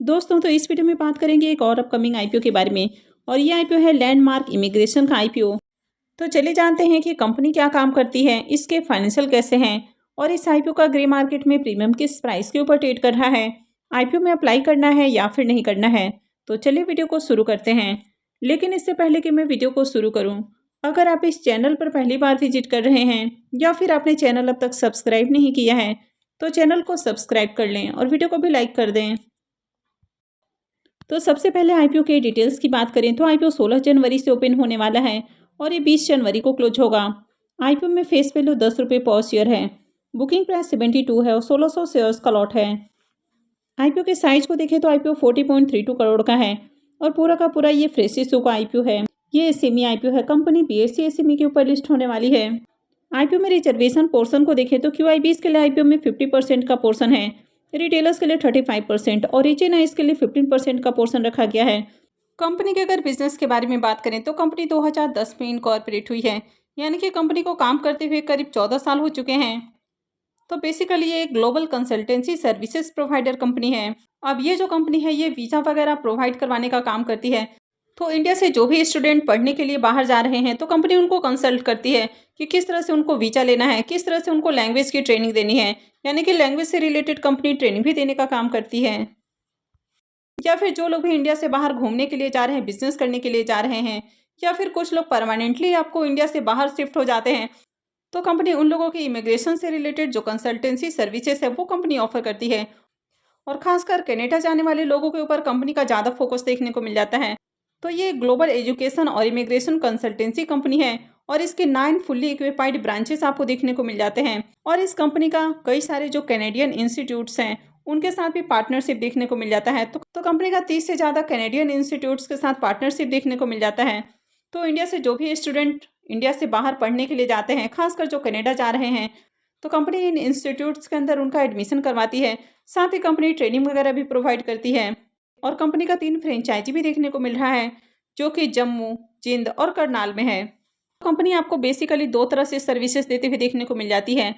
दोस्तों तो इस वीडियो में बात करेंगे एक और अपकमिंग आईपीओ के बारे में। और ये आईपीओ है लैंडमार्क इमिग्रेशन का आईपीओ। तो चले जानते हैं कि कंपनी क्या काम करती है, इसके फाइनेंशियल कैसे हैं और इस आईपीओ का ग्रे मार्केट में प्रीमियम किस प्राइस के ऊपर ट्रेड कर रहा है, आईपीओ में अप्लाई करना है या फिर नहीं करना है। तो चलिए वीडियो को शुरू करते हैं। लेकिन इससे पहले कि मैं वीडियो को शुरू करूँ, अगर आप इस चैनल पर पहली बार विजिट कर रहे हैं या फिर आपने चैनल अब तक सब्सक्राइब नहीं किया है तो चैनल को सब्सक्राइब कर लें और वीडियो को भी लाइक कर दें। तो सबसे पहले आईपीओ के डिटेल्स की बात करें तो आईपीओ 16 जनवरी से ओपन होने वाला है और ये 20 जनवरी को क्लोज होगा। आईपीओ में फेस वैल्यू 10 रुपये पर शेयर है। बुकिंग प्राइस 72 है और 1600 शेयर्स का लॉट है। आईपीओ के साइज को देखें तो आईपीओ 40.32 करोड़ का है और पूरा का पूरा ये फ्रेश इशू का आईपीओ है। ये एसएमई आईपीओ है। कंपनी बीएसई एसएमई के ऊपर लिस्ट होने वाली है। आईपीओ में रिजर्वेशन पोर्शन को देखें तो क्यूआईबीज के लिए आईपीओ में 50% का पोर्शन है, रिटेलर्स के लिए 35% और एचएनआईज के लिए 15% का पोर्शन रखा गया है। कंपनी के अगर बिजनेस के बारे में बात करें तो कंपनी 2010 में इनकॉर्पोरेट हुई है, यानी कि कंपनी को काम करते हुए करीब 14 साल हो चुके हैं। तो बेसिकली ये एक global consultancy services provider company है। अब ये जो कंपनी है ये वीज़ा वगैरह प्रोवाइड करवाने का काम करती है। तो इंडिया से जो भी स्टूडेंट पढ़ने के लिए बाहर जा रहे हैं तो कंपनी उनको कंसल्ट करती है कि किस तरह से उनको वीज़ा लेना है, किस तरह से उनको लैंग्वेज की ट्रेनिंग देनी है, यानी कि लैंग्वेज से रिलेटेड कंपनी ट्रेनिंग भी देने का काम करती है। या फिर जो लोग भी इंडिया से बाहर घूमने के लिए जा रहे हैं, बिजनेस करने के लिए जा रहे हैं, या फिर कुछ लोग परमानेंटली आपको इंडिया से बाहर शिफ्ट हो जाते हैं तो कंपनी उन लोगों की इमिग्रेशन से रिलेटेड जो कंसल्टेंसी सर्विसेज है वो कंपनी ऑफर करती है। और खासकर कनाडा जाने वाले लोगों के ऊपर कंपनी का ज़्यादा फोकस देखने को मिल जाता है। तो ये ग्लोबल एजुकेशन और इमिग्रेशन कंसल्टेंसी कंपनी है और इसके 9 फुल्ली इक्विपाइड ब्रांचेस आपको देखने को मिल जाते हैं। और इस कंपनी का कई सारे जो कैनेडियन इंस्टीट्यूट्स हैं उनके साथ भी पार्टनरशिप देखने को मिल जाता है। तो कंपनी का 30 से ज़्यादा कैनेडियन इंस्टीट्यूट्स के साथ पार्टनरशिप देखने को मिल जाता है। तो इंडिया से जो भी स्टूडेंट इंडिया से बाहर पढ़ने के लिए जाते हैं, खासकर जो कनाडा जा रहे हैं, तो कंपनी इन इंस्टीट्यूट्स के अंदर उनका एडमिशन करवाती है। साथ ही कंपनी ट्रेनिंग वगैरह भी प्रोवाइड करती है। और कंपनी का 3 फ्रेंचाइजी भी देखने को मिल रहा है जो कि जम्मू, जिंद और करनाल में है। कंपनी आपको बेसिकली 2 तरह से सर्विसेज देते हुए देखने को मिल जाती है।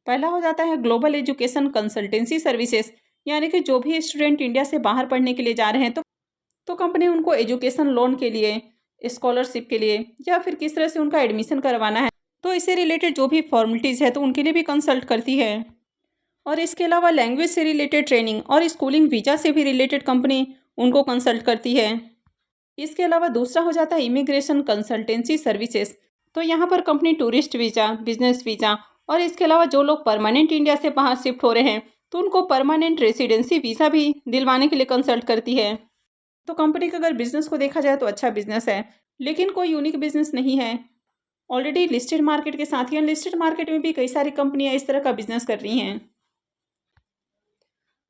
पहला हो जाता है ग्लोबल एजुकेशन कंसल्टेंसी सर्विसेज, यानी कि जो भी स्टूडेंट इंडिया से बाहर पढ़ने के लिए जा रहे हैं तो कंपनी उनको एजुकेशन लोन के लिए, स्कॉलरशिप के लिए या फिर किस तरह से उनका एडमिशन करवाना है तो इससे रिलेटेड जो भी फॉर्मेलिटीज़ है तो उनके लिए भी कंसल्ट करती है। और इसके अलावा लैंग्वेज से रिलेटेड ट्रेनिंग और स्कूलिंग वीज़ा से भी रिलेटेड कंपनी उनको कंसल्ट करती है। इसके अलावा दूसरा हो जाता है इमिग्रेशन कंसल्टेंसी सर्विसेज। तो यहाँ पर company tourist visa, business visa और इसके अलावा जो लोग परमानेंट इंडिया से बाहर शिफ्ट हो रहे हैं तो उनको परमानेंट रेसिडेंसी वीज़ा भी दिलवाने के लिए कंसल्ट करती है। तो कंपनी का अगर बिजनेस को देखा जाए तो अच्छा बिजनेस है, लेकिन कोई यूनिक बिजनेस नहीं है। ऑलरेडी लिस्टेड मार्केट के साथ ही अनलिस्टेड मार्केट में भी कई सारी कंपनियां इस तरह का बिजनेस कर रही हैं।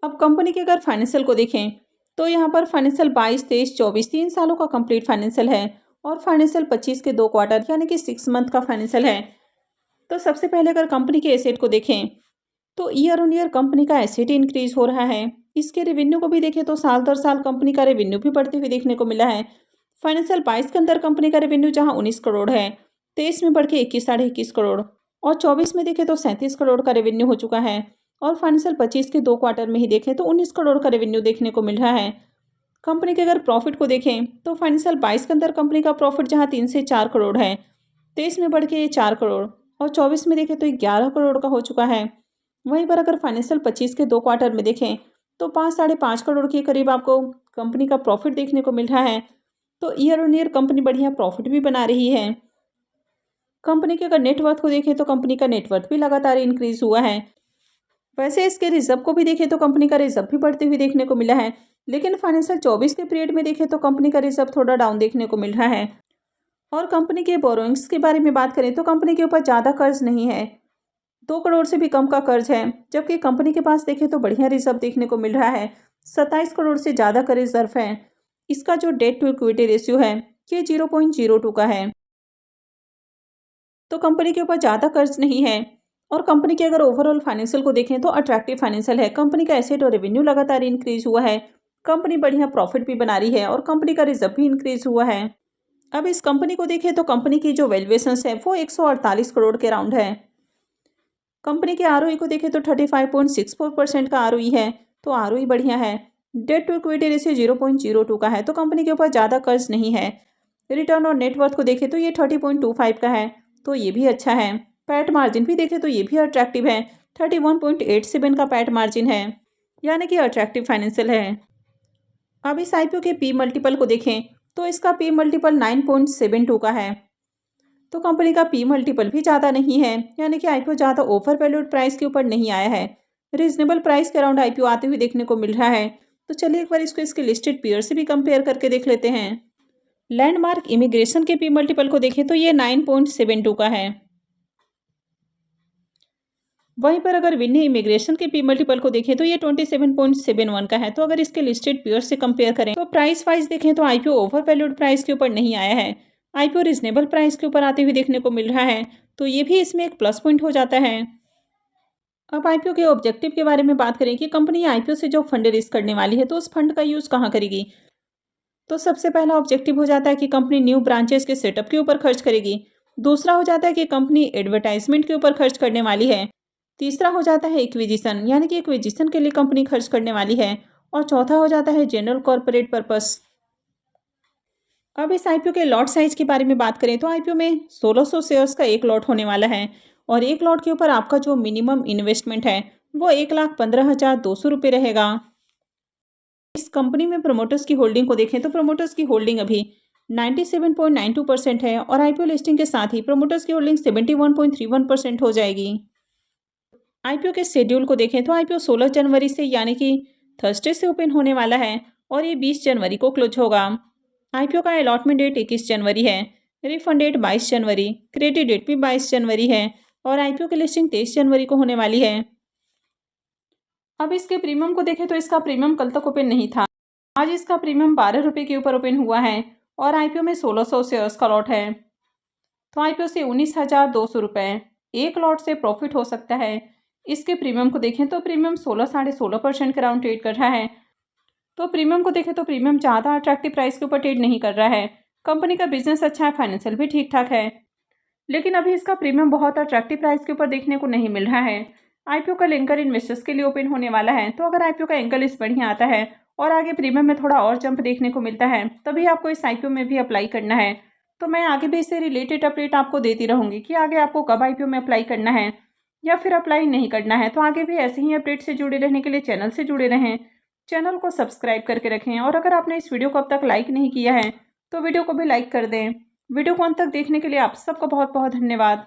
अब कंपनी के अगर फाइनेंशियल को देखें तो यहाँ पर फाइनेंशियल 22, 23, 24 3 सालों का कंप्लीट फाइनेंशियल है और फाइनेंशियल 25 के 2 क्वार्टर यानी कि 6 मंथ का फाइनेंशियल है। तो सबसे पहले अगर कंपनी के एसेट को देखें तो ईयर ऑन ईयर कंपनी का एसेट इंक्रीज हो रहा है। इसके रेवेन्यू को भी देखें तो साल दर साल कंपनी का रेवेन्यू भी बढ़ते हुए देखने को मिला है। फाइनेंशियल 22 के अंदर कंपनी का रेवेन्यू जहां 19 करोड़ है, 23 में बढ़ के 21, 21.5 करोड़ और 24 में देखें तो 37 करोड़ का रेवेन्यू हो चुका है। और फाइनेंशियल 25 के 2 क्वार्टर में ही देखें तो 19 करोड़ का रेवेन्यू देखने को मिल रहा है। कंपनी के अगर प्रॉफिट को देखें तो फाइनेंशियल 22 के अंदर कंपनी का प्रॉफिट जहां 3 से 4 करोड़ है, 23 में बढ़ के 4 करोड़ और 24 में देखें तो 11 करोड़ का हो चुका है। वहीं पर अगर फाइनेंशियल 25 के 2 क्वार्टर में देखें तो 5-5.5 करोड़ के करीब आपको कंपनी का प्रॉफिट देखने को मिल रहा है। तो ईयर ऑन ईयर कंपनी बढ़िया प्रॉफिट भी बना रही है। कंपनी के अगर नेटवर्थ को देखें तो कंपनी का नेटवर्थ भी लगातार इंक्रीज हुआ है। वैसे इसके रिजर्व को भी देखें तो कंपनी का रिजर्व भी बढ़ते हुए देखने को मिला है, लेकिन फाइनेंशियल 24 के पीरियड में देखें तो कंपनी का रिजर्व थोड़ा डाउन देखने को मिल रहा है। और कंपनी के बोरोइंग्स के बारे में बात करें तो कंपनी के ऊपर ज़्यादा कर्ज नहीं है, 2 करोड़ से भी कम का कर्ज है, जबकि कंपनी के पास देखें तो बढ़िया रिजर्व देखने को मिल रहा है। 27 करोड़ से ज़्यादा का रिजर्व है। इसका जो डेट टू इक्विटी रेशियो है ये 0.02 का है। तो कंपनी के ऊपर ज़्यादा कर्ज नहीं है। और कंपनी के अगर ओवरऑल फाइनेंशियल को देखें तो अट्रैक्टिव फाइनेंशियल है। कंपनी का एसेट और रेवेन्यू लगातार इंक्रीज हुआ है। कंपनी बढ़िया प्रॉफिट भी बना रही है और कंपनी का रिजर्व भी इंक्रीज हुआ है। अब इस कंपनी को देखें तो कंपनी की जो वैल्यूएशन है वो 148 करोड़ के राउंड है। कंपनी के आरओई को देखें तो 35.64% का आरओई है, तो आरओई बढ़िया है। डेट टू इक्विटी रेशियो 0.02 का है, तो कंपनी के ऊपर ज़्यादा कर्ज नहीं है। रिटर्न और नेटवर्थ को देखें तो ये 30.25 का है, तो ये भी अच्छा है। पैट मार्जिन भी देखें तो ये भी अट्रैक्टिव है, 31.87 का पैट मार्जिन है, यानी कि अट्रैक्टिव फाइनेंशियल है। अब इस आईपीओ के पी मल्टीपल को देखें तो इसका पी मल्टीपल 9.72 का है, तो कंपनी का पी मल्टीपल भी ज़्यादा नहीं है, यानी कि आईपीओ ज़्यादा ओवर वैल्यूड प्राइस के ऊपर नहीं आया है। रीजनेबल प्राइस के अराउंड आईपीओ आते हुए देखने को मिल रहा है। तो चलिए एक बार इसको इसके लिस्टेड पीयर से भी कंपेयर करके देख लेते हैं। लैंडमार्क इमिग्रेशन के पी मल्टीपल को देखें तो ये 9.72 का है। वहीं पर अगर विन्नी इमिग्रेशन के पी मल्टीपल को देखें तो ये 27.71 का है। तो अगर इसके लिस्टेड पीयर से कंपेयर करें तो प्राइस वाइज देखें तो आईपीओ ओवर वैल्यूड प्राइस के ऊपर नहीं आया है, आईपीओ रिजनेबल प्राइस के ऊपर आते हुए देखने को मिल रहा है, तो ये भी इसमें एक प्लस पॉइंट हो जाता है। अब आईपीओ के ऑब्जेक्टिव के बारे में बात करें कि कंपनी आईपीओ से जो फंड रेज करने वाली है तो उस फंड का यूज़ कहाँ करेगी। तो सबसे पहला ऑब्जेक्टिव हो जाता है कि कंपनी न्यू ब्रांचेस के सेटअप के ऊपर खर्च करेगी। दूसरा हो जाता है कि कंपनी एडवर्टाइजमेंट के ऊपर खर्च करने वाली है। तीसरा हो जाता है एक्विजिशन, यानी कि एक्विजिशन के लिए कंपनी खर्च करने वाली है। और चौथा हो जाता है जनरल कॉर्पोरेट पर्पस। अब इस आईपीओ के लॉट साइज के बारे में बात करें तो आईपीओ में 1600 शेयर्स का एक लॉट होने वाला है, और एक लॉट के ऊपर आपका जो मिनिमम इन्वेस्टमेंट है वो 1,15,200 रुपये रहेगा। इस कंपनी में प्रमोटर्स की होल्डिंग को देखें तो प्रमोटर्स की होल्डिंग अभी 97.92% है, और आईपीओ लिस्टिंग के साथ ही प्रमोटर्स की होल्डिंग 71.31% हो जाएगी। आईपीओ के शेड्यूल को देखें तो आईपीओ 16 जनवरी से यानी कि थर्सडे से ओपन होने वाला है, और ये 20 जनवरी को क्लोज होगा। आईपीओ का अलॉटमेंट डेट 21 जनवरी है, रिफंड डेट 22 जनवरी, क्रेडिट डेट भी 22 जनवरी है, और आईपीओ की लिस्टिंग 23 जनवरी को होने वाली है। अब इसके प्रीमियम को देखें तो इसका प्रीमियम कल तक ओपन नहीं था। आज इसका प्रीमियम 12 रुपये के ऊपर ओपन हुआ है, और आईपीओ में 1600 शेयर्स का लॉट है, तो आईपीओ से 19,200 रुपये एक लॉट से प्रॉफिट हो सकता है। इसके प्रीमियम को देखें तो प्रीमियम 16-16.5% के अराउंड ट्रेड कर रहा है। तो प्रीमियम को देखें तो प्रीमियम ज़्यादा अट्रैक्टिव प्राइस के ऊपर ट्रेड नहीं कर रहा है। कंपनी का बिजनेस अच्छा है, फाइनेंशियल भी ठीक ठाक है, लेकिन अभी इसका प्रीमियम बहुत अट्रैक्टिव प्राइस के ऊपर देखने को नहीं मिल रहा है। आईपीओ का एंकर इन्वेस्टर्स के लिए ओपन होने वाला है, तो अगर आईपीओ का एंकर लिस्ट बढ़िया आता है और आगे प्रीमियम में थोड़ा और जंप देखने को मिलता है तभी आपको इस आईपीओ में भी अप्लाई करना है। तो मैं आगे भी इससे रिलेटेड अपडेट आपको देती रहूँगी कि आगे आपको कब आईपीओ में अप्लाई करना है या फिर अप्लाई नहीं करना है। तो आगे भी ऐसे ही अपडेट से जुड़े रहने के लिए चैनल से जुड़े रहें, चैनल को सब्सक्राइब करके रखें, और अगर आपने इस वीडियो को अब तक लाइक नहीं किया है तो वीडियो को भी लाइक कर दें। वीडियो को अंत तक देखने के लिए आप सबका बहुत बहुत धन्यवाद।